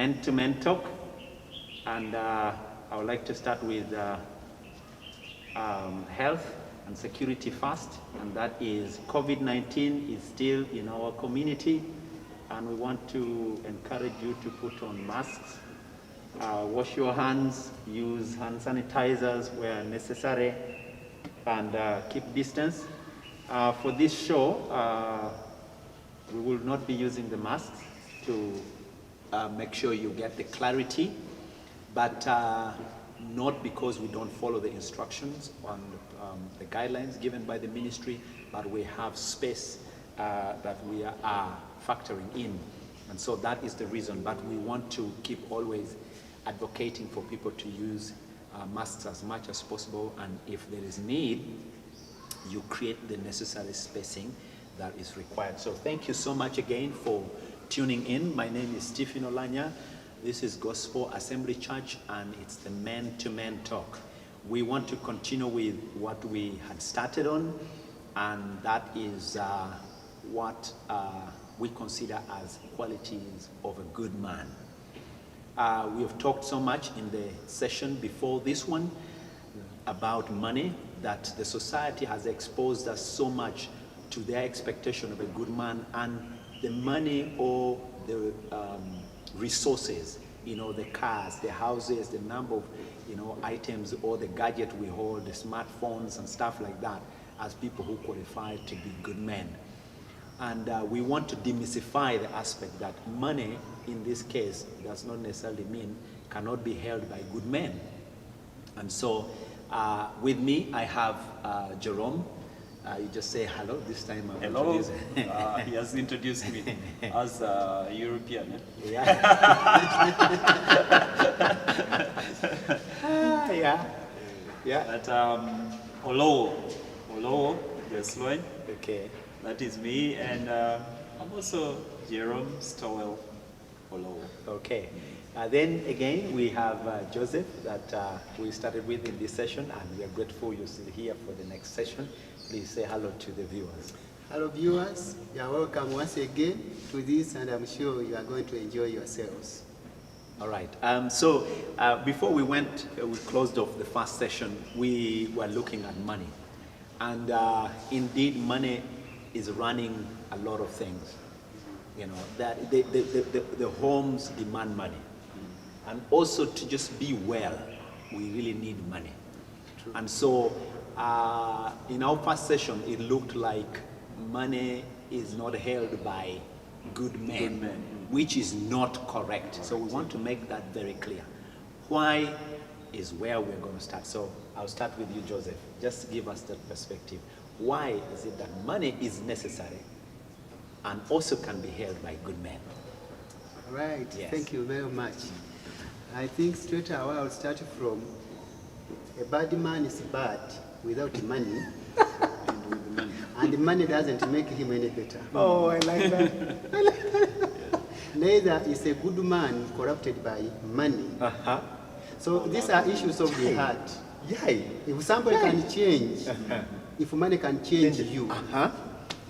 men-to-men talk, and I would like to start with health and security first, and that is COVID-19 is still in our community, and we want to encourage you to put on masks, wash your hands, use hand sanitizers where necessary, and keep distance. For this show, we will not be using the masks to make sure you get the clarity, but not because we don't follow the instructions on the guidelines given by the ministry, but we have space that we are factoring in. And so that is the reason, but we want to keep always advocating for people to use masks as much as possible, and if there is need, you create the necessary spacing that is required. So thank you so much again for tuning in. My name is Stephen Olanya. This is Gospel Assembly Church, and it's the Men-to-Men Talk. We want to continue with what we had started on, and that is what we consider as qualities of a good man. We have talked so much in the session before this one about money, that the society has exposed us so much to their expectation of a good man, and the money or the resources, you know, the cars, the houses, the number of, you know, items or the gadget we hold, the smartphones and stuff like that, as people who qualify to be good men. And we want to demystify the aspect that money, in this case, does not necessarily mean cannot be held by good men. And so with me, I have Jerome. You just say hello this time. Hello. He has introduced me as a European. Yeah. Yeah. Yeah. But Olowo, the Sloan. Okay. That is me, and I'm also Jerome Stowell Olowo. Okay. Then again, we have Joseph that we started with in this session, and we are grateful you're still here for the next session. Please say hello to the viewers. Hello viewers, you are welcome once again to this, and I'm sure you are going to enjoy yourselves. All right. So before we closed off the first session, we were looking at money. And indeed, money is running a lot of things. You know, that the homes demand money. And also to just be well, we really need money. True. And so in our first session, it looked like money is not held by good men, which is not correct. So we want to make that very clear. Why is where we're going to start. So I'll start with you, Joseph. Just give us that perspective. Why is it that money is necessary and also can be held by good men? All right, yes. Thank you very much. I think straight away I'll start from a bad man is bad without money, and the money doesn't make him any better. Oh, I like that. I like that. Neither is a good man corrupted by money. So these are issues of the heart. Yeah. If somebody can change, if money can change you,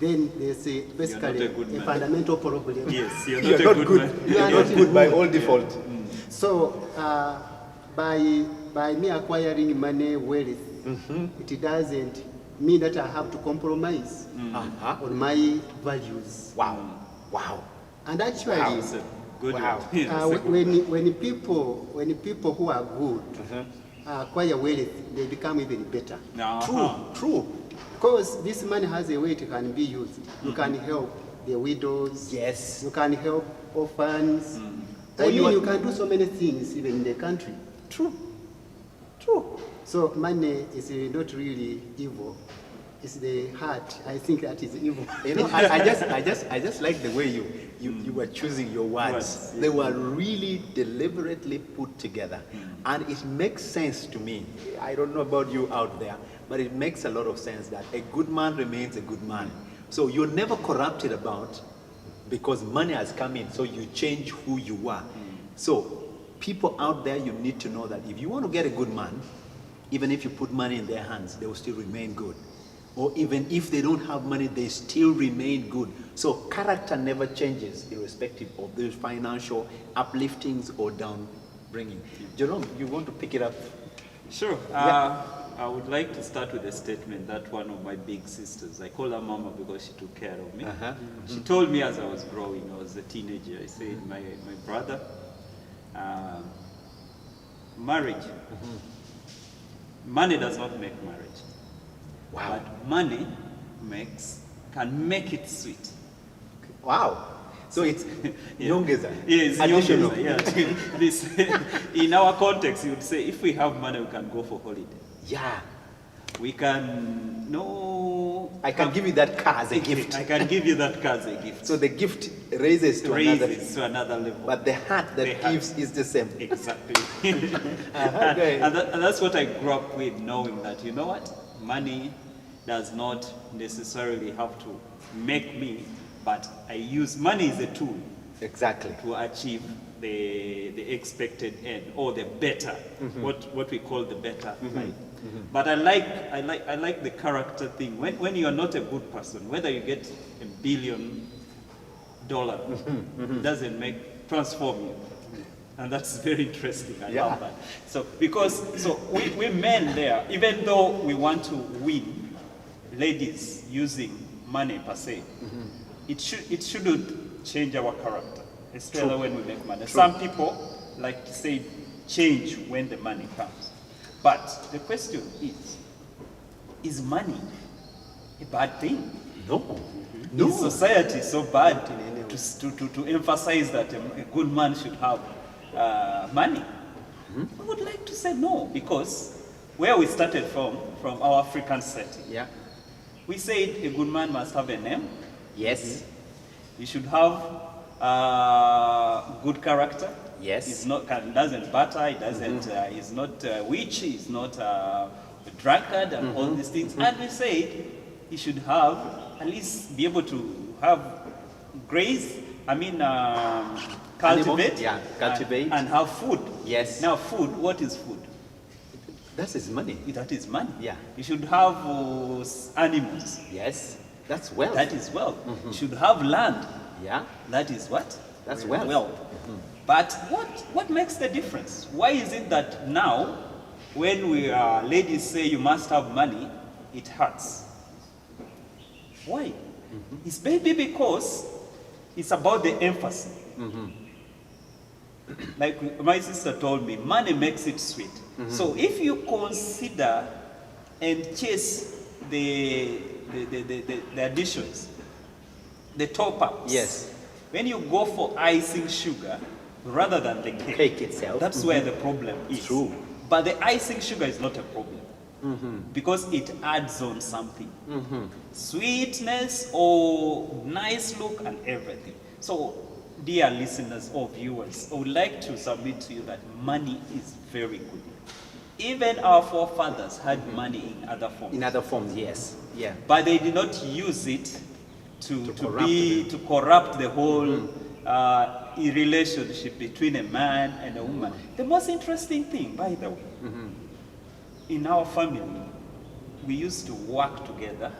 then there's basically a fundamental problem. Yes, you're not a good man. You are not good by all default. So by me acquiring money, wealth, it doesn't mean that I have to compromise on my values. Wow. Wow. And actually, good. Wow. when people who are good acquire wealth, they become even better. True. Because this money has a way it can be used. You can help the widows. Yes. You can help orphans. I mean, you can do so many things even in the country. True. So money is not really evil. It's the heart. I think that is evil. You know, I just like the way you were choosing your words. They were really deliberately put together, and it makes sense to me. I don't know about you out there, but it makes a lot of sense that a good man remains a good man. So you're never corrupted about because money has come in, so you change who you are. So people out there, you need to know that if you want to get a good man, even if you put money in their hands, they will still remain good. or even if they don't have money, they still remain good. So character never changes, irrespective of those financial upliftings or downbringing. Jerome, you want to pick it up? Sure. Yeah. I would like to start with a statement that one of my big sisters, I call her Mama because she took care of me. She told me as I was growing, I was a teenager, I said, my brother, marriage, money does not make marriage. Wow. But money can make it sweet. Wow. So it's nyongeza. Yes, additional. nyongeza, yeah. This, in our context, you would say, if we have money, we can go for holiday. Yeah. We can, no... I can give you that car as a gift. I can give you that car as a gift. So the gift raises to another level. But the heart that gives is the same. Exactly. and that's what I grew up with, knowing that, you know what? Money does not necessarily have to make me, but I use money as a tool. Exactly. To achieve the expected end, or the better, what we call the better life. But I like the character thing. When you are not a good person, whether you get $1 billion, it doesn't transform you. And that's very interesting. I love that. So we men there, even though we want to win ladies using money per se, it shouldn't change our character, especially when we make money. Some people like to say change when the money comes. But the question is money a bad thing? No. Is society so bad to emphasize that a good man should have money? I would like to say no, because where we started from our African setting, we said a good man must have a name. Yes. He should have good character. Yes. Doesn't batter. He doesn't. He's not a witch. He's not a drunkard, and all these things. And we said he should have at least be able to have grace. I mean, cultivate. Cultivate. And have food. Yes. Now, food. What is food? That's his money. That is money. Yeah. You should have animals. Yes. That's wealth. That is wealth. You should have land. Yeah. That is what? That's wealth. But what makes the difference? Why is it that now, when ladies say you must have money, it hurts? Why? It's maybe because it's about the emphasis. Like my sister told me, money makes it sweet. So if you consider and chase the additions, the top-ups. Yes. When you go for icing sugar rather than the cake itself, that's where the problem is. True. But the icing sugar is not a problem because it adds on something. Sweetness or nice look and everything. So, dear listeners or viewers, I would like to submit to you that money is very good. Even our forefathers had money in other forms. In other forms, yes. Yeah. But they did not use it to corrupt the whole relationship between a man and a woman. The most interesting thing, by the way, in our family, we used to work together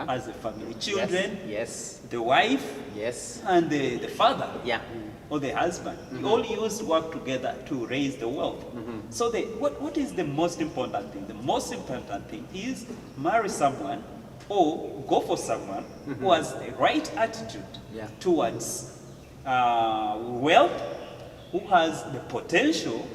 as a family. Children, the wife, and the father, or the husband. We all used to work together to raise the wealth. So what is the most important thing? The most important thing is marry someone or go for someone who has the right attitude towards wealth, who has the potential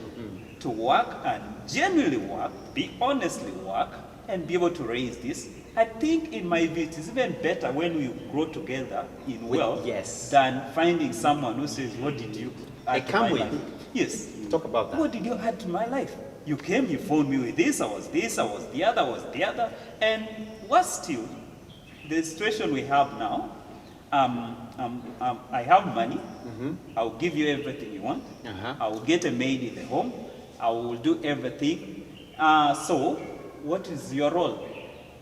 to work and genuinely work, be honestly work, and be able to raise this. I think in my view, it is even better when we grow together in wealth than finding someone who says, what did you add to my life? Yes. Talk about that. What did you add to my life? You came, you phoned me with this, I was the other. And worse still, the situation we have now, I have money, I'll give you everything you want, I will get a maid in the home, I will do everything. So, what is your role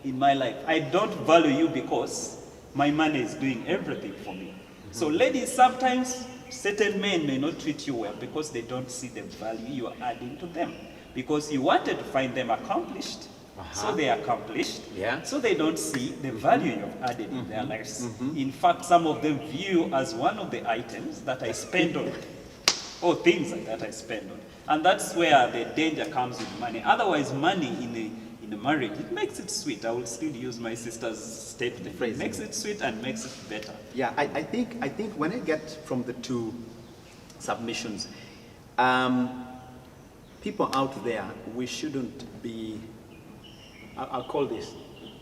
in my life? I don't value you because my money is doing everything for me. So ladies, sometimes certain men may not treat you well because they don't see the value you are adding to them. Because you wanted to find them accomplished, So they are accomplished. So they don't see the value you've added in their lives. In fact, some of them view as one of the items that I spend on, or things that I spend on. And that's where the danger comes with money. Otherwise, money in a marriage, it makes it sweet. I will still use my sister's statement. It makes it sweet and makes it better. Yeah, I think when I get from the two submissions, people out there, we shouldn't be, I'll call this,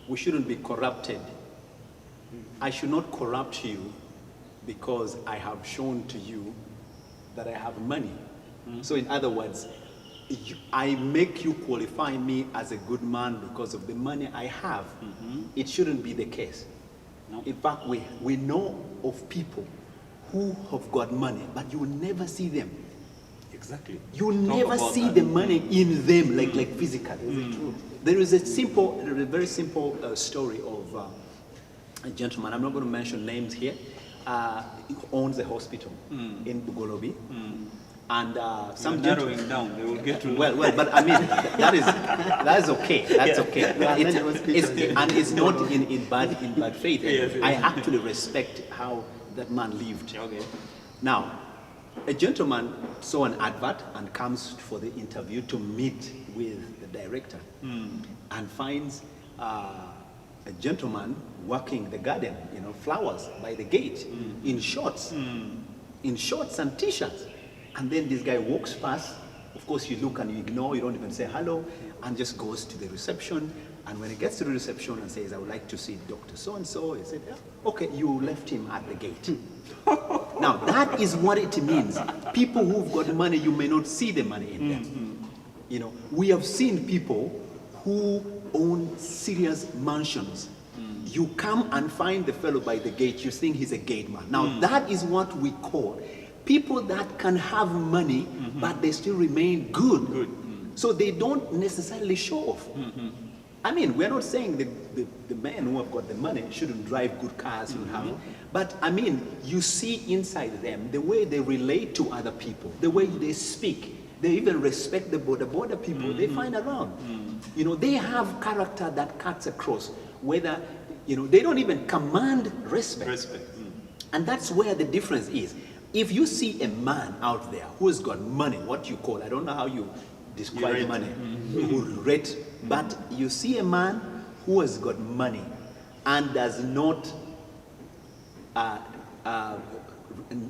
we shouldn't be corrupted. I should not corrupt you because I have shown to you that I have money. So in other words, I make you qualify me as a good man because of the money I have. It shouldn't be the case. No. In fact, we know of people who have got money, but you will never see them. Exactly. You will never see the money in them, like physically. Is it true? There is a very simple story of a gentleman. I'm not going to mention names here. He owns a hospital in Bugolobi. And some narrowing down, they will get to well, but I mean that is okay. That's okay. And it's not in bad faith. Yes, I actually respect how that man lived. Okay. Now, a gentleman saw an advert and comes for the interview to meet with the director, and finds a gentleman working the garden, flowers by the gate, in shorts and t-shirts. And then this guy walks past. Of course, you look and you ignore, you don't even say hello, and just goes to the reception. And when he gets to the reception and says, I would like to see Dr. So-and-so, he said, yeah, okay, you left him at the gate. Now, that is what it means. People who've got money, you may not see the money in them. We have seen people who own serious mansions. You come and find the fellow by the gate, you think he's a gate man. Now, that is what we call people that can have money, but they still remain good. So they don't necessarily show off. I mean, we're not saying the men who have got the money shouldn't drive good cars, but I mean, you see inside them the way they relate to other people, the way they speak. They even respect the border people they find around. They have character that cuts across, whether, they don't even command respect. And that's where the difference is. If you see a man out there who has got money, what you call, I don't know how you describe money, who rate, but you see a man who has got money and does not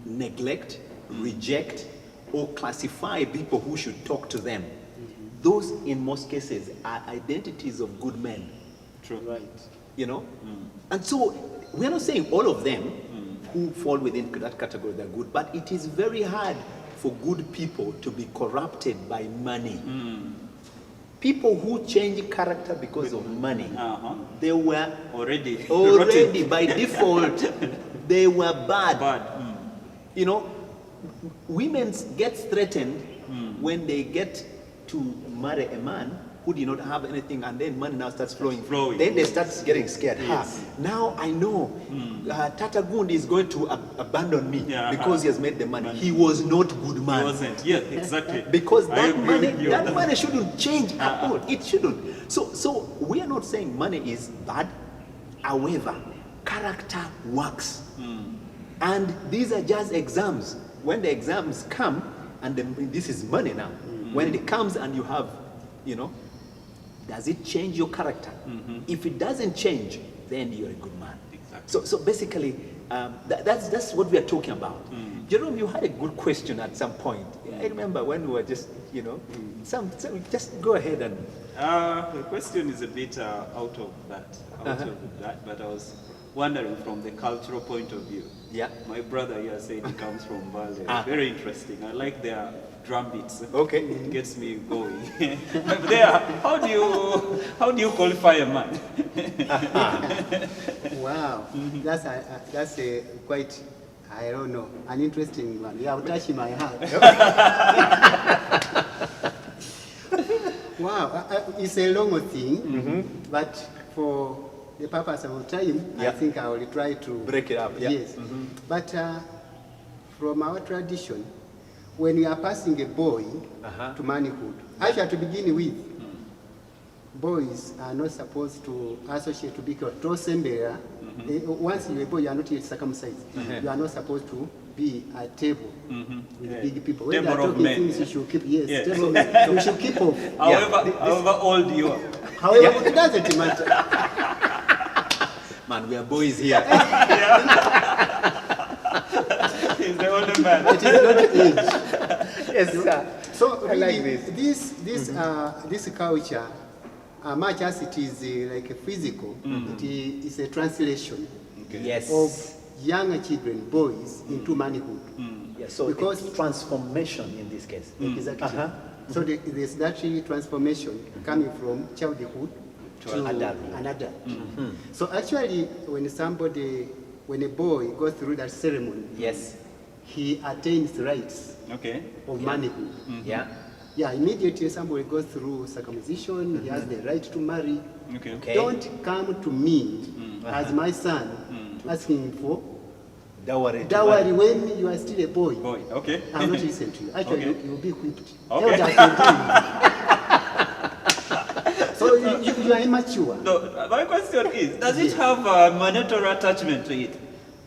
neglect, reject, or classify people who should talk to them. Those, in most cases, are identities of good men. True. Right. And so, we're not saying all of them who fall within that category, they're good, but it is very hard for good people to be corrupted by money. People who change character because of money, they were already by default, they were bad. Women get threatened when they get to marry a man who did not have anything, and then money now starts flowing. Then they start getting scared. Now I know Tata Gund is going to abandon me because he has made the money. He was not good man. He wasn't. Yeah, exactly. Because that money shouldn't change at all. It shouldn't. So we are not saying money is bad. However, character works. And these are just exams. When the exams come, and this is money now. When it comes and you have, does it change your character? If it doesn't change, then you're a good man. Exactly. So basically, that's what we are talking about. Jerome, you had a good question at some point. I remember when we were just, just go ahead and... The question is a bit out of that, but I was wondering from the cultural point of view. Yeah. My brother here said he comes from Vale. Very interesting. I like their drum beats. Okay. It gets me going. There, how do you qualify a man? Wow, that's a quite, I don't know, an interesting one. You have touched my heart. Wow, it's a long thing, but for the purpose of time, I think I will try to break it up. Yes, but from our tradition, when we are passing a boy to manhood, actually to begin with, boys are not supposed to associate to be Tosembera. Once you're a boy, you are not yet circumcised. You are not supposed to be at table with big people. When they are talking things, you should keep, table men. You should keep off. However old you are. However, it doesn't matter. Man, we are boys here. He's the older man. It is not age. Yes, sir. So I really, like this culture, much as it is like a physical, it is a translation of younger children, boys, into manhood. Yes, so because it's transformation in this case. Exactly. So there's that transformation coming from childhood to another. So actually, when a boy goes through that ceremony, he attains rights of manhood. Yeah, immediately somebody goes through circumcision, he has the right to marry. Don't come to me as my son asking for dowry when you are still a boy. I'm not listening to you. Actually, you will be whipped. So you are immature. No, my question is, does it have a monetary attachment to it?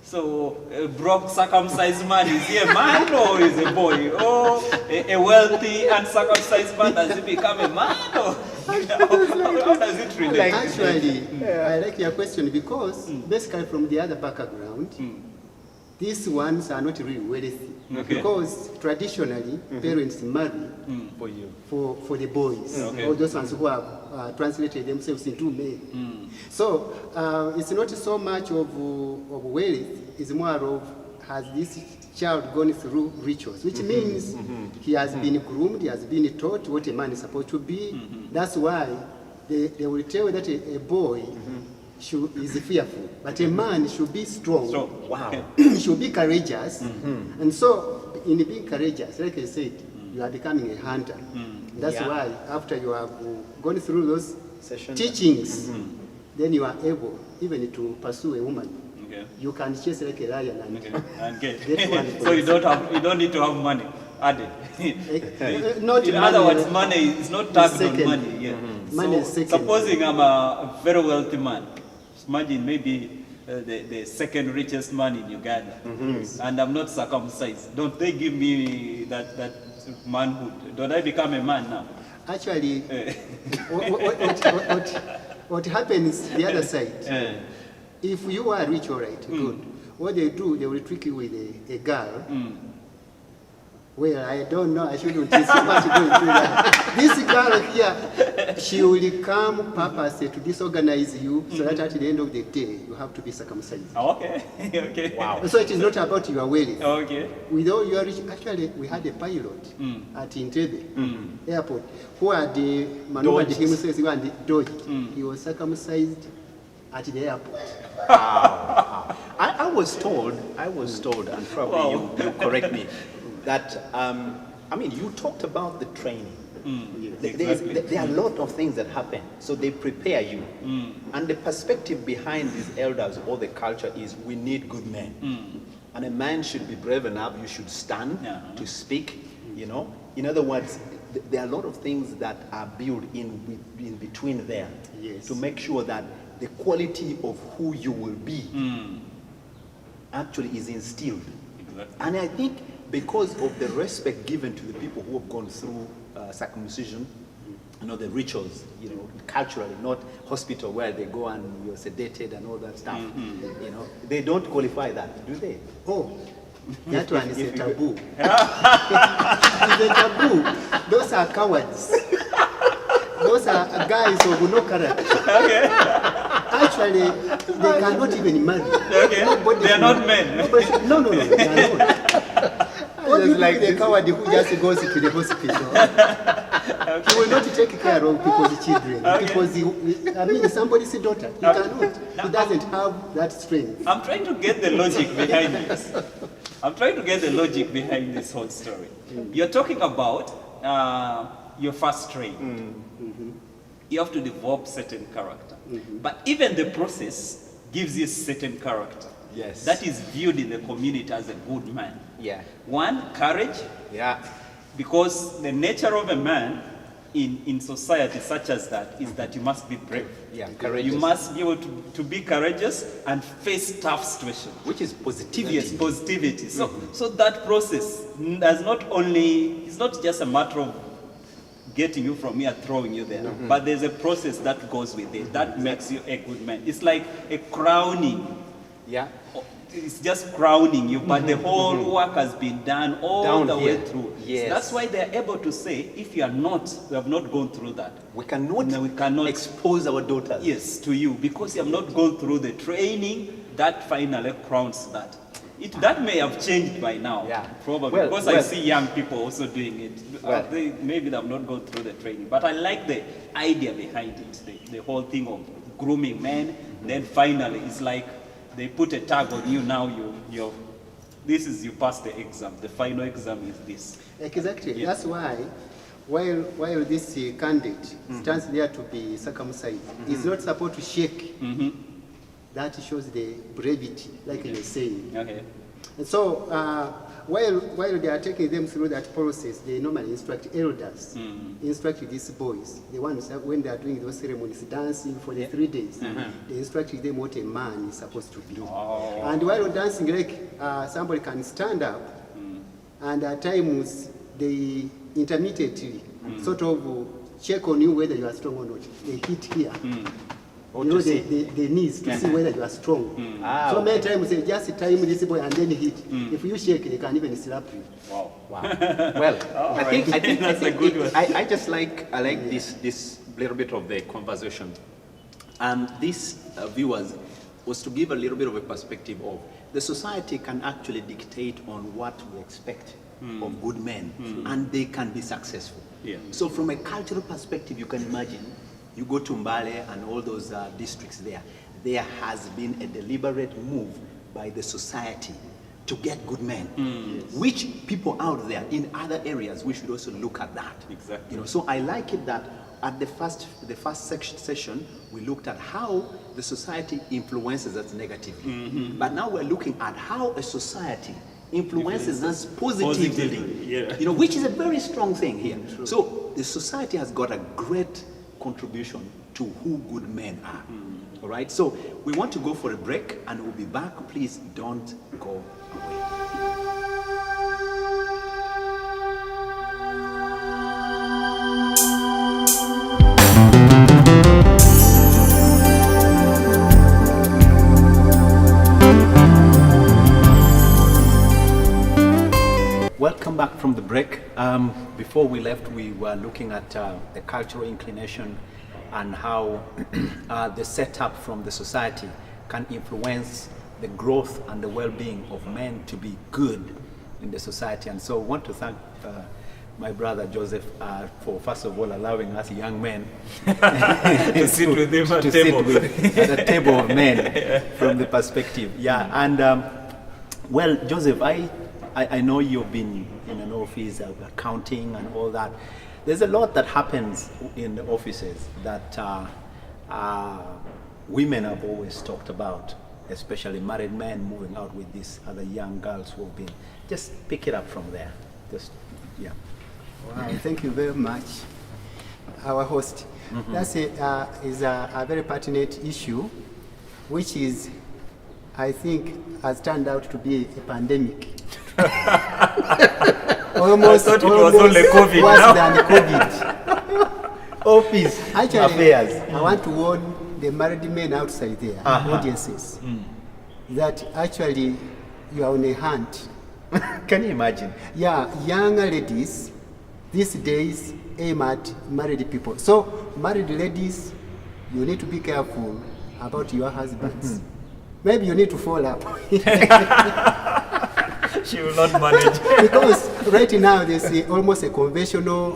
So a broke circumcised man, is he a man or is a boy? Or a wealthy uncircumcised man, does he become a man? Or how does it relate? Actually, I like your question because basically from the other background, these ones are not really wealthy. Because traditionally, parents marry for the boys, or those ones who have translated themselves into men. So it's not so much of wealth, it's more of has this child gone through rituals, which means he has been groomed, he has been taught what a man is supposed to be. That's why they will tell you that a boy is fearful, but a man should be strong. Should be courageous. And so, in being courageous, like I said, you are becoming a hunter. That's why, after you have gone through those teachings, then you are able even to pursue a woman. You can chase like a lion and get one. So you don't need to have money added. Not in other words, money is not taxed on money. Money is second. Supposing I'm a very wealthy man, imagine maybe the second richest man in Uganda, and I'm not circumcised. Don't they give me that manhood? Don't I become a man now? Actually, what happens the other side, if you are rich, all right, good. What they do, they will trick you with a girl. Well, I don't know, I shouldn't say so much going through that. This girl here, she will come purposely to disorganize you so that at the end of the day, you have to be circumcised. Okay. Wow. So it is not about your wealth. With all your rich, actually, we had a pilot at Entebbe airport who had maneuvered himself and dodged. He was circumcised at the airport. I was told, and probably you correct me, that, I mean, you talked about the training. There are a lot of things that happen. So they prepare you. And the perspective behind these elders or the culture is we need good men. And a man should be brave enough, you should stand to speak, you know. In other words, there are a lot of things that are built in between there to make sure that the quality of who you will be actually is instilled. And I think because of the respect given to the people who have gone through circumcision, you know, the rituals, you know, culturally, not hospital where they go and you're sedated and all that stuff, you know, they don't qualify that, do they? Oh, that one is a taboo. It's a taboo. Those are cowards. Those are guys who have no character. Actually, they cannot even marry. They are not men. No, they are not. What do you like the coward who just goes to the hospital? He will not take care of people's children because he's somebody's daughter. He cannot. He doesn't have that strength. I'm trying to get the logic behind this. I'm trying to get the logic behind this whole story. You're talking about your first train. You have to develop certain character. But even the process gives you certain character. That is viewed in the community as a good man. One, courage. Because the nature of a man in society such as that is that you must be brave. Yeah, courageous. You must be able to be courageous and face tough situations. Which is positivity. Yes, positivity. So that process does not only, it's not just a matter of getting you from here, throwing you there, but there's a process that goes with it that makes you a good man. It's like a crowning. Yeah. It's just crowning you, but the whole work has been done all Down the here. way through. Yes. So that's why they're able to say, if you have not gone through that, We cannot expose our daughters. yes, to you, because you have not gone through the training that finally crowns that. That may have changed by now, Yeah. probably, because I see young people also doing it. Well. Maybe they have not gone through the training, but I like the idea behind it, the whole thing of grooming men. Then finally, it's like they put a tag on you. Now this is, you pass the exam. The final exam is this. Exactly. Yeah. That's why, while this candidate stands there to be circumcised, is not supposed to shake. That shows the brevity, like you're saying. Okay. And so, while they are taking them through that process, they normally instruct elders, instruct these boys, the ones that when they are doing those ceremonies, dancing for the 3 days, they instruct them what a man is supposed to be. Oh. And while dancing, like somebody can stand up, and at times they intermittently sort of check on you whether you are strong or not. They hit here. You know, the knees to see whether you are strong. So many times they just time this boy and then hit. If you shake, they can even slap you. Wow. Well, I think That's a good one. I just like this little bit of the conversation, and this viewers was to give a little bit of a perspective of the society can actually dictate on what we expect of good men, and they can be successful. Yeah. So from a cultural perspective, you can imagine. You go to Mbale and all those districts there has been a deliberate move by the society to get good men. Which people out there in other areas, we should also look at that. Exactly. You know, so I like it that at the first session, we looked at how the society influences us negatively. But now we're looking at how a society influences us positively. Yeah. You know, which is a very strong thing here. So the society has got a great contribution to who good men are. All right, so we want to go for a break and we'll be back. Please don't go away. Welcome back from the break. Before we left, we were looking at the cultural inclination and how the setup from the society can influence the growth and the well-being of men to be good in the society. And so I want to thank my brother Joseph for, first of all, allowing us young men to sit with him at the table of men from the perspective. Yeah, and well, Joseph, I know you've been in an office, accounting and all that. There's a lot that happens in the offices that women have always talked about, especially married men moving out with these other young girls who have been. Just pick it up from there. Just, yeah. Wow, thank you very much, our host. That's is a very pertinent issue, which is, I think, has turned out to be a pandemic. Almost, I thought it was only COVID worse now. than COVID. Office affairs. I want to warn the married men outside there, audiences, that actually you are on a hunt. Can you imagine? Yeah, young ladies these days aim at married people. So married ladies, you need to be careful about your husbands. Maybe you need to fall up. She will not manage. Because right now there's almost a conventional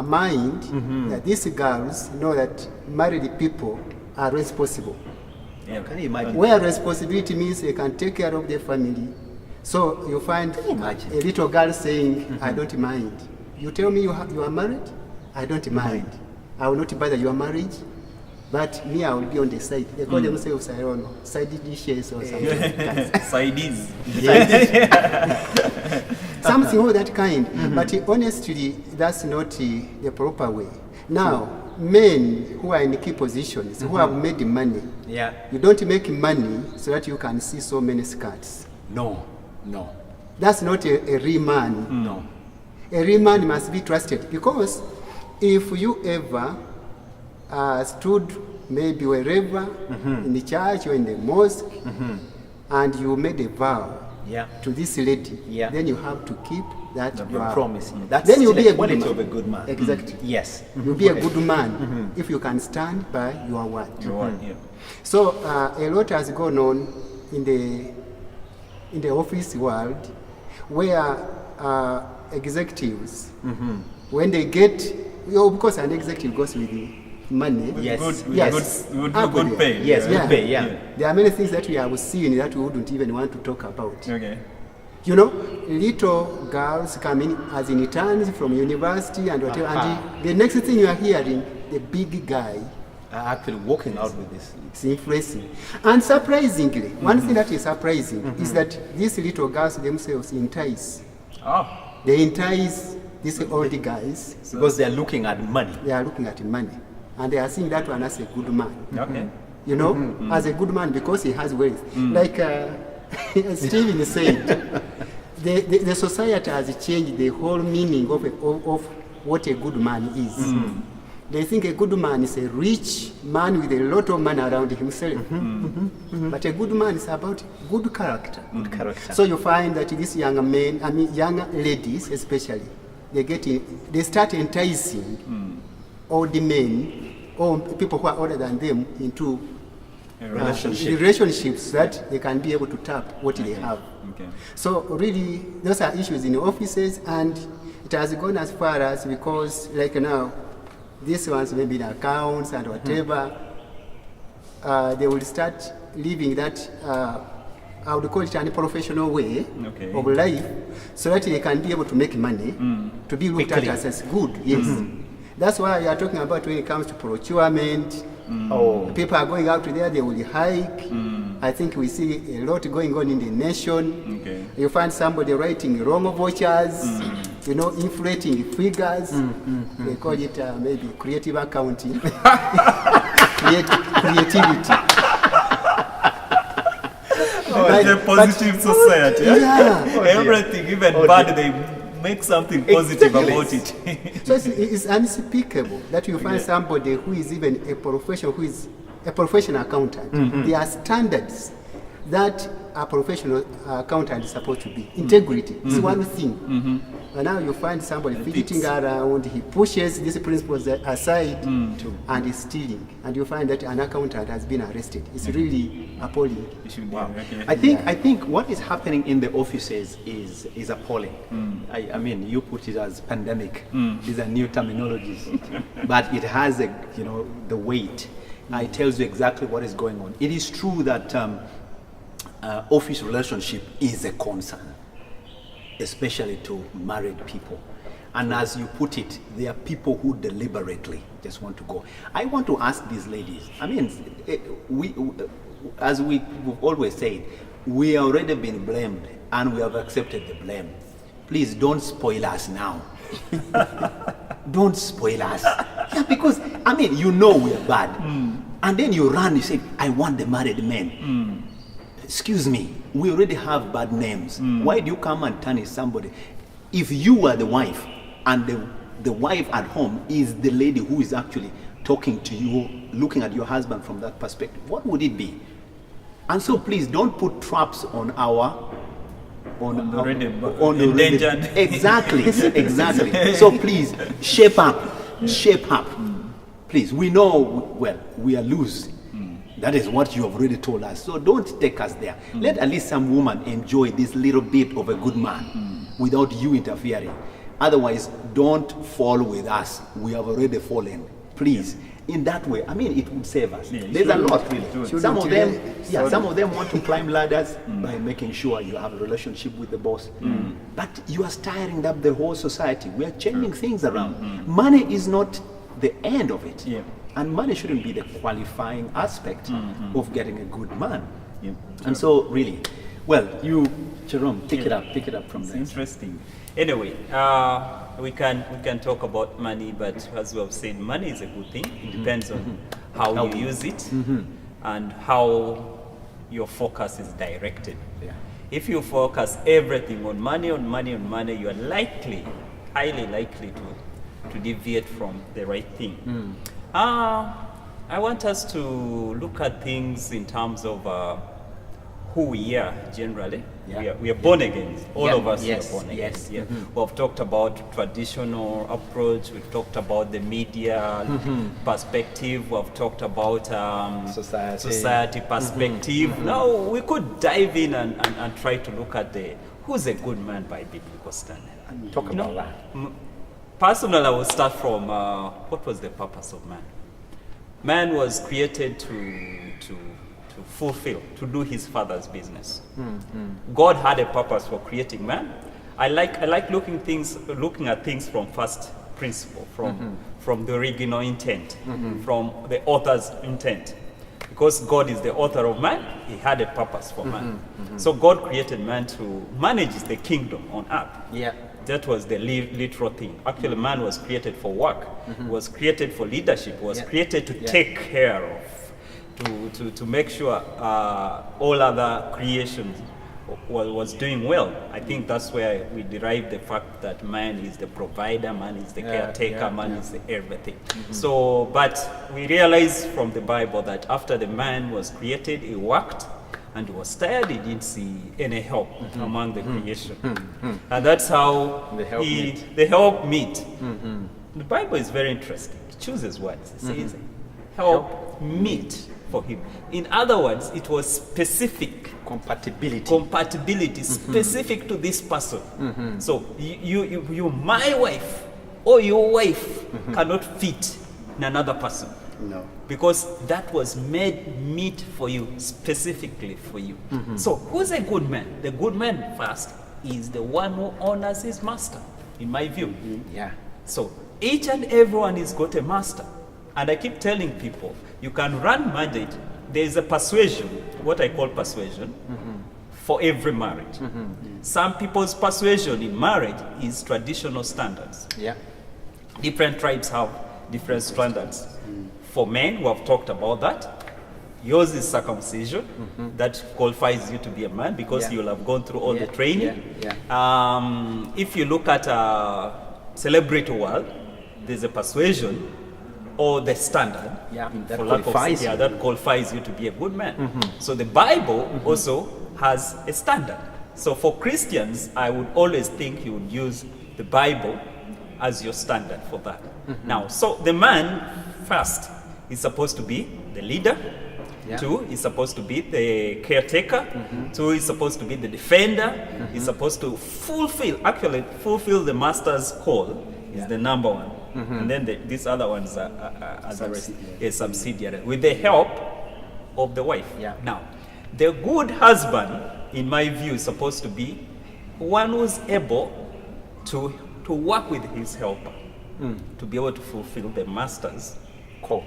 mind that these girls know that married people are responsible. Yeah, can you imagine? Where responsibility means they can take care of their family. So you find a little girl saying, I don't mind. You tell me you are married? I don't mind. I will not bother your marriage. But me, I will be on the side. They call themselves, I don't know, side dishes or something. Sidees. Something of that kind. But honestly, that's not the proper way. Now, men who are in key positions, who have made money, you don't make money so that you can see so many skirts. No. That's not a real man. No. A real man must be trusted, because if you ever stood maybe wherever, in the church or in the mosque, and you made a vow to this lady, then you have to keep that vow. Promise. That's then you'll be a quality good man. of a good man. Exactly. Yes. You'll be a good man if you can stand by your word. So a lot has gone on in the office world, where executives, when they get, of course an executive goes with the money. Good pay. Good pay, There are many things that we have seen that we wouldn't even want to talk about. Okay. You know, little girls come in as interns from university and whatever, and the next thing you are hearing, the big guy actually walking out with this. It's influencing. And surprisingly, one thing that is surprising is that these little girls themselves entice. They entice these old guys. Because they are looking at money. They are looking at money. And they are seeing that one as a good man. Okay. You know, as a good man because he has wealth. Like Stephen said, the society has changed the whole meaning of what a good man is. They think a good man is a rich man with a lot of money around himself. But a good man is about good character. Good character. So you find that these young men, young ladies especially, they start enticing old men or people who are older than them into relationships that they can be able to tap what they have. Okay. So really, those are issues in the offices, and it has gone as far as, because like now, these ones maybe in accounts and whatever, they will start living that, I would call it an professional way of life, so that they can be able to make money, to be looked at as good. Yes. That's why you are talking about when it comes to procurement. People are going out there, they will hike. I think we see a lot going on in the nation. You find somebody writing wrong vouchers, you know, inflating figures. They call it maybe creative accounting. Creativity. It's a positive society. Everything, even bad, they make something positive about it. So it's unspeakable that you find somebody who is even a professional accountant. There are standards that a professional accountant is supposed to be. Integrity is one thing. And now you find somebody fidgeting around, he pushes these principles aside and is stealing. And you find that an accountant has been arrested. It's really appalling. Wow. I think what is happening in the offices is appalling. I mean, you put it as pandemic. These are new terminologies, but it has the weight. It tells you exactly what is going on. It is true that office relationship is a concern, especially to married people. And as you put it, there are people who deliberately just want to go. I want to ask these ladies, I mean, as we've always said, we have already been blamed and we have accepted the blame. Please don't spoil us now. Don't spoil us. Yeah, because, I mean, you know we are bad. And then you run, you say, I want the married men. Excuse me, we already have bad names. Why do you come and tarnish somebody? If you are the wife and the wife at home is the lady who is actually talking to you, looking at your husband from that perspective, what would it be? And so please don't put traps on endangered. Exactly. So please shape up. Please, we know, well, we are loose. That is what you have already told us. So don't take us there. Let at least some woman enjoy this little bit of a good man without you interfering. Otherwise, don't fall with us. We have already fallen. Please. In that way, I mean, it would save us. There's a lot, really. Some of them want to climb ladders by making sure you have a relationship with the boss. But you are stirring up the whole society. We are changing things around. Money is not the end of it. And money shouldn't be the qualifying aspect of getting a good man. And so, really, Well, you, Jerome, pick it up from there. Interesting. Anyway, we can talk about money, but as we have said, money is a good thing. It depends on how you use it and how your focus is directed. Yeah. If you focus everything on money, you are likely, highly likely to deviate from the right thing. I want us to look at things in terms of who we are generally. Yeah. We are born again. All of us Yes. are born again. Yes. Yeah. We've talked about traditional approach. We've talked about the media perspective. We've talked about society perspective. Now we could dive in and try to look at who's a good man by biblical standard. Talk about that. Personally, I will start from what was the purpose of man? Man was created to fulfill, to do his father's business. God had a purpose for creating man. I like looking at things from first principle, from the original intent, from the author's intent. Because God is the author of man, he had a purpose for man. So God created man to manage the kingdom on earth. Yeah. That was the literal thing. Actually, man was created for work, was created for leadership, was created to take care of, to make sure all other creations was doing well. I think that's where we derive the fact that man is the provider, man is the caretaker, man is the everything. So, but we realize from the Bible that after the man was created, he worked, and he was tired, he didn't see any help among the creation. And that's how the help meet. The Bible is very interesting. It chooses words. It says, help meet for him. In other words, it was specific. Compatibility, specific to this person. So you, my wife, or your wife cannot fit in another person. No. Because that was made meet for you, specifically for you. So who's a good man? The good man first is the one who honors his master, in my view. Yeah. So each and everyone has got a master. And I keep telling people, you can run mandate. There is a persuasion, what I call persuasion, for every marriage. Some people's persuasion in marriage is traditional standards. Yeah. Different tribes have different standards. For men, we have talked about that. Yours is circumcision. That qualifies you to be a man because you'll have gone through all the training. If you look at a celebrity world, there's a persuasion or the standard that qualifies you. That qualifies you to be a good man. So the Bible also has a standard. So for Christians, I would always think you would use the Bible as your standard for that. Now, so the man first is supposed to be the leader. 2 is supposed to be the caretaker. 2 is supposed to be the defender. He's supposed to fulfill the master's call is the number 1. And then these other ones are subsidiary with the help of the wife. Now, the good husband, in my view, is supposed to be one who's able to work with his helper to be able to fulfill the master's call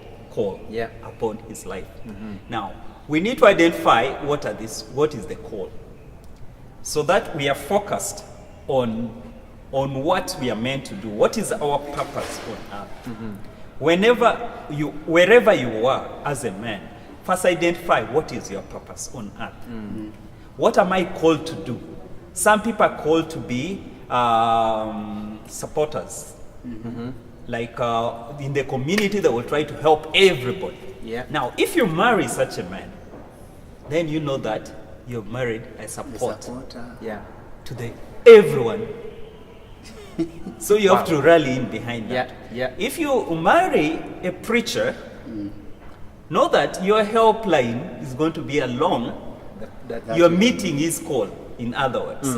upon his life. Now, we need to identify what is the call, so that we are focused on what we are meant to do. What is our purpose on earth? Wherever you are as a man, first identify what is your purpose on earth. What am I called to do? Some people are called to be supporters. Like in the community, they will try to help everybody. Now, if you marry such a man, then you know that you've married a supporter. To everyone. So you have to rally in behind that. If you marry a preacher, know that your helpline is going to be along. You're meeting his call, in other words.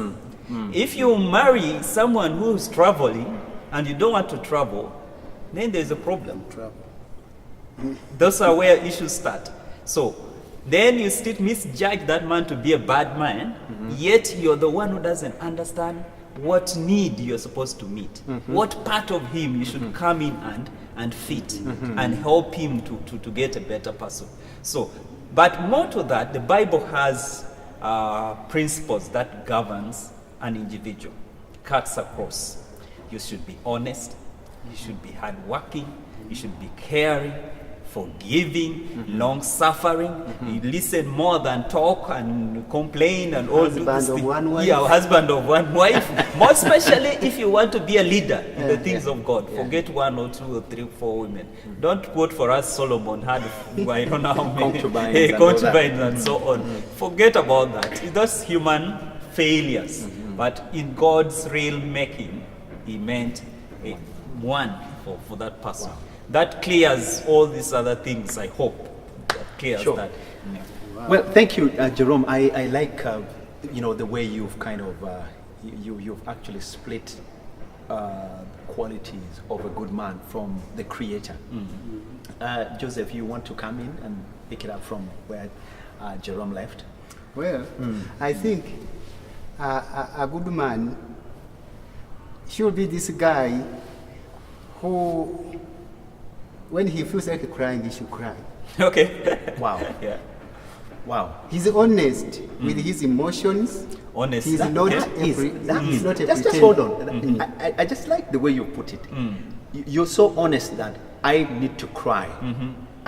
If you marry someone who's traveling and you don't want to travel, then there's a problem. Those are where issues start. So then you still misjudge that man to be a bad man, yet you're the one who doesn't understand what need you're supposed to meet, what part of him you should come in and fit and help him to get a better person. So, but more to that, the Bible has principles that governs an individual. Cuts across. You should be honest. You should be hardworking. You should be caring, forgiving, long-suffering. You listen more than talk and complain and all Husband of one wife. Yeah, husband of one wife. More especially if you want to be a leader in the things of God. Forget 1 or 2 or 3 or 4 women. Don't quote for us Solomon had, I don't know how many concubines and so on. Forget about that. That's human failures. But in God's real making, He meant one for that person. Wow. That clears all these other things, I hope. That clears that. Yeah. Wow. Well, thank you, Jerome. I like, the way you've kind of, you've actually split qualities of a good man from the Creator. Joseph, you want to come in and pick it up from where Jerome left? Well, I think a good man should be this guy who, when he feels like crying, he should cry. Okay. Wow. Yeah. Wow. He's honest with his emotions. Honest. He's not a pretender. Just hold on. I just like the way you put it. You're so honest that I need to cry.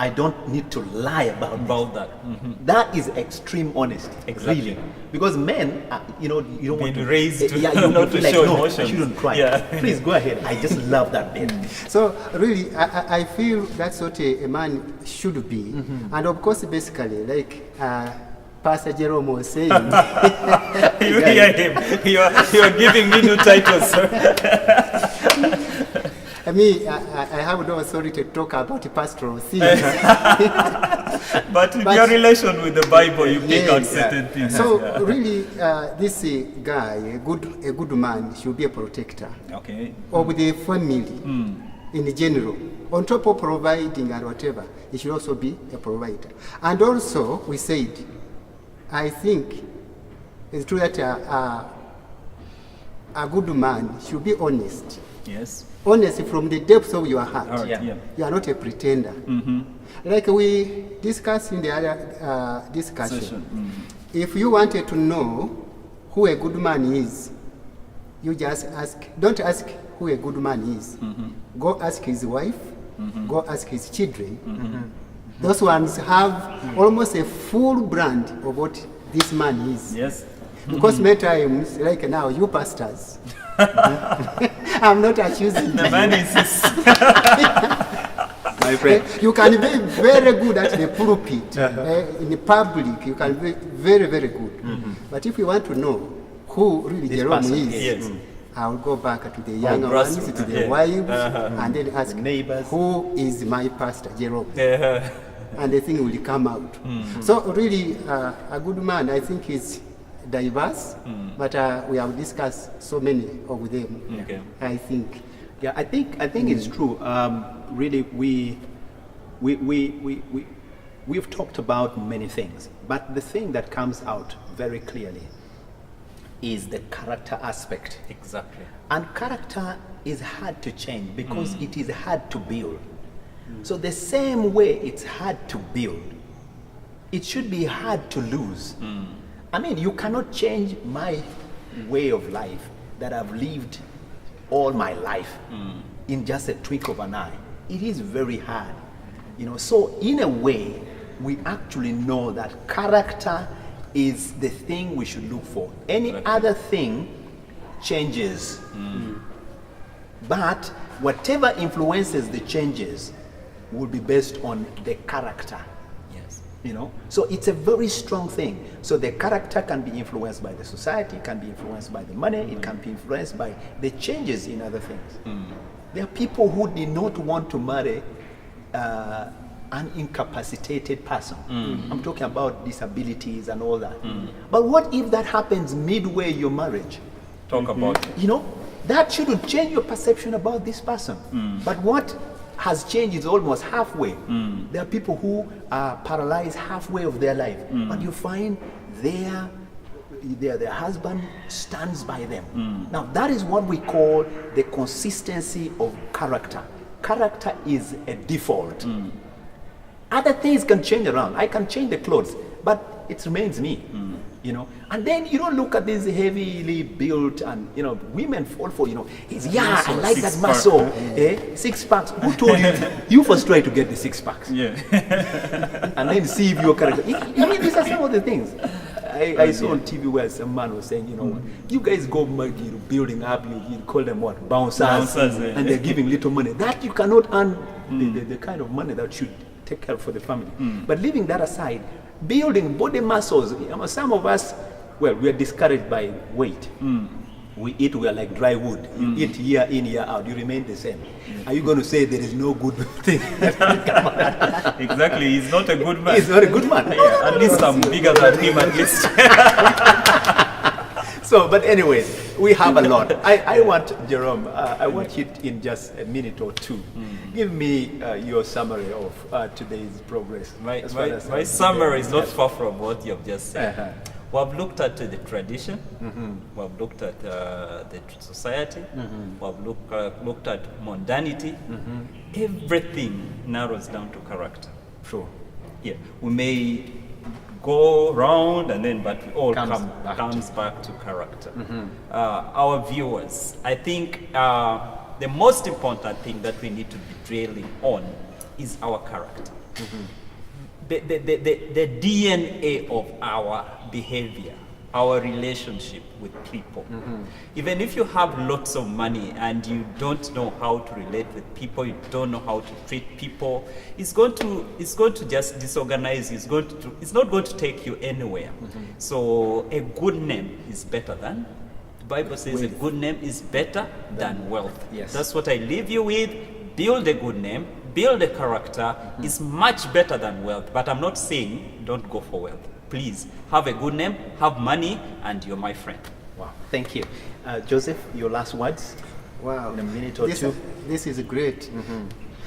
I don't need to lie about that. That is extreme honesty. Exactly. Really. Because men, you don't want to raised to not to like, show no, emotions. I shouldn't cry. Yeah. Please go ahead. I just love that bit. So really, I feel that's what a man should be. And of course, basically, like Pastor Jerome was saying. You hear him. You're giving me new titles, sir. I have no authority to talk about pastoral things. But in your relation with the Bible, you pick out certain things. So really, this guy, a good man, should be a protector of the family in general. On top of providing and whatever, he should also be a provider. And also, we said, I think it's true that a good man should be honest. Yes. Honest from the depths of your heart. Yeah. You are not a pretender. Like we discussed in the other discussion. If you wanted to know who a good man is, you just ask. Don't ask who a good man is. Go ask his wife. Go ask his children. Those ones have almost a full brand of what this man is. Yes. Because many times, like now, you pastors, I'm not accusing the man insists. My friend. You can be very good at the pulpit. In the public, you can be very, very good. But if you want to know who really this Jerome is, I will go back to the younger ones, to the wives, and then ask neighbors, who is my pastor, Jerome? And the thing will come out. So really, a good man, I think, is diverse, but we have discussed so many of them. I think. Yeah, I think it's true. Really, we've talked about many things, but the thing that comes out very clearly is the character aspect. Exactly. And character is hard to change because it is hard to build. So the same way it's hard to build, it should be hard to lose. I mean, you cannot change my way of life that I've lived all my life in just a twinkle of an eye. It is very hard, So in a way, we actually know that character is the thing we should look for. Any other thing changes. But whatever influences the changes will be based on the character. So it's a very strong thing. So the character can be influenced by the society, can be influenced by the money, it can be influenced by the changes in other things. There are people who did not want to marry an incapacitated person. I'm talking about disabilities and all that. But what if that happens midway your marriage? Talk about it. That shouldn't change your perception about this person. But what has changed is almost halfway. There are people who are paralyzed halfway of their life, but you find their husband stands by them. Now that is what we call the consistency of character. Character is a default. Other things can change around. I can change the clothes, but it remains me. you know. And then you don't look at this heavily built and, you know, women fall for, you know, I like that muscle. 6 packs. Who told you? You first try to get the 6 packs. Yeah. And then see if your character. I mean, these are some of the things. I saw on TV where some man was saying, you know, you guys go building up, you call them what? Bouncers. And they're giving little money. That you cannot earn the kind of money that should take care for the family. But leaving that aside, building body muscles, you know, some of us, well, we are discouraged by weight. We eat, we are like dry wood. You eat year in, year out, you remain the same. Are you going to say there is no good thing? Exactly, he's not a good man. He's not a good man. Yeah, at least I'm bigger than him, at least. So, but anyways, we have a lot. I want, Jerome, I want you in just a minute or two. Give me your summary of today's progress. My summary is not far from what you've just said. We've looked at the tradition, we've looked at the society, we've looked at modernity. Everything narrows down to character. Sure. Yeah, we may go round and then, but it all comes back to character. Our viewers, I think the most important thing that we need to be drilling on is our character. The DNA of our behavior, our relationship with people. Even if you have lots of money and you don't know how to relate with people, you don't know how to treat people, it's going to just disorganize you. It's not going to take you anywhere. So a good name is better than, the Bible says a good name is better than wealth. Yes. That's what I leave you with. Build a good name, build a character is much better than wealth. But I'm not saying don't go for wealth. Please have a good name, have money, and you're my friend. Wow, thank you. Joseph, your last words? Wow. In a minute or two. This is great.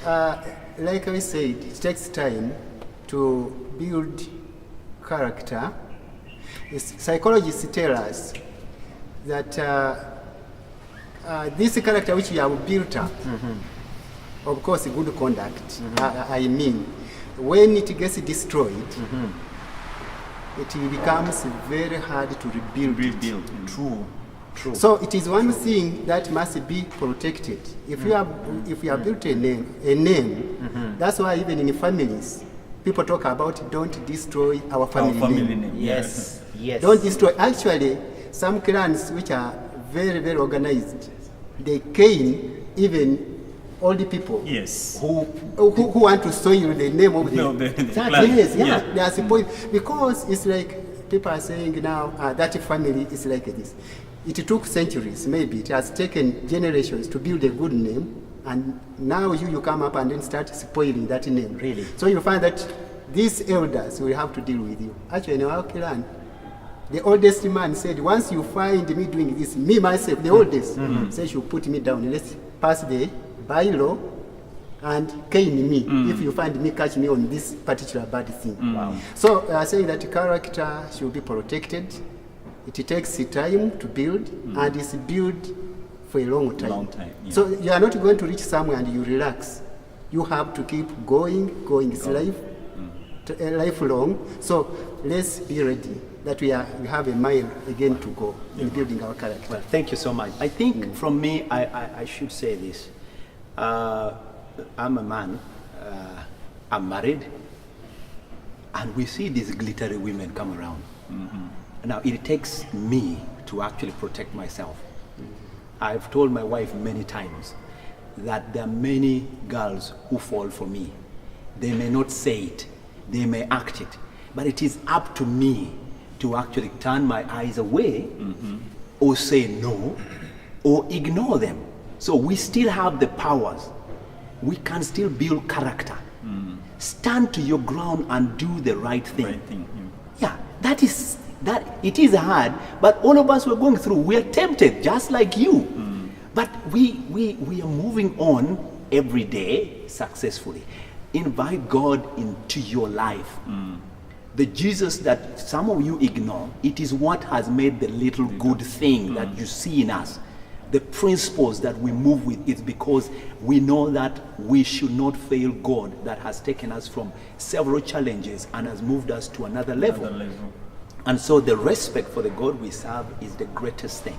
Like I said, it takes time to build character. Psychologists tell us that this character which you have built up, of course, good conduct, I mean, when it gets destroyed, it becomes very hard to rebuild. True. So it is one thing that must be protected. If you have built a name, that's why even in families, people talk about don't destroy our family name. Yes. Don't destroy. Actually, some clans which are very, very organized, they cane even old people who want to soil the name of the clan. They are supposed, because it's like people are saying now that family is like this. It took centuries, maybe it has taken generations to build a good name, and now you come up and then start spoiling that name. Really? So you find that these elders will have to deal with you. Actually, in our clan, the oldest man said, once you find me doing this, me myself, the oldest, says you put me down. Let's pass the bylaw and cane me if you find me, catch me on this particular bad thing. Wow. So saying that character should be protected. It takes time to build, and it's built for a long time. So you are not going to reach somewhere and you relax. You have to keep going. It's lifelong. So let's be ready that we have a mile again to go in building our character. Well, thank you so much. I think from me, I should say this. I'm a man, I'm married, and we see these glittery women come around. Now, it takes me to actually protect myself. I've told my wife many times that there are many girls who fall for me. They may not say it, they may act it, but it is up to me to actually turn my eyes away or say no or ignore them. So we still have the powers. We can still build character. Stand to your ground and do the right thing. Yeah, it is hard, but all of us were going through. We are tempted, just like you. But we are moving on every day successfully. Invite God into your life. The Jesus that some of you ignore, it is what has made the little good thing that you see in us. The principles that we move with is because we know that we should not fail God that has taken us from several challenges and has moved us to another level. And so the respect for the God we serve is the greatest thing.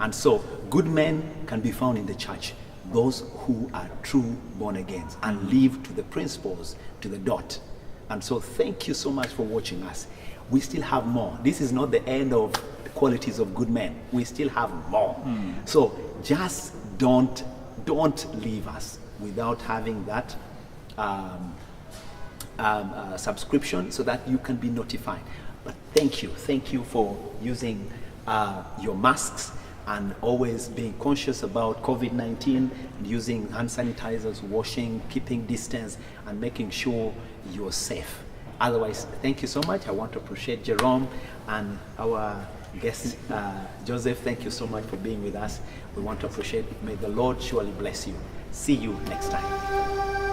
And so good men can be found in the church, those who are true born again and live to the principles, to the dot. And so thank you so much for watching us. We still have more. This is not the end of the qualities of good men. We still have more. So just don't leave us without having that subscription so that you can be notified. But thank you for using your masks and always being conscious about COVID-19, using hand sanitizers, washing, keeping distance, and making sure you're safe. Otherwise, thank you so much. I want to appreciate Jerome and our guest, Joseph. Thank you so much for being with us. We want to appreciate. May the Lord surely bless you. See you next time.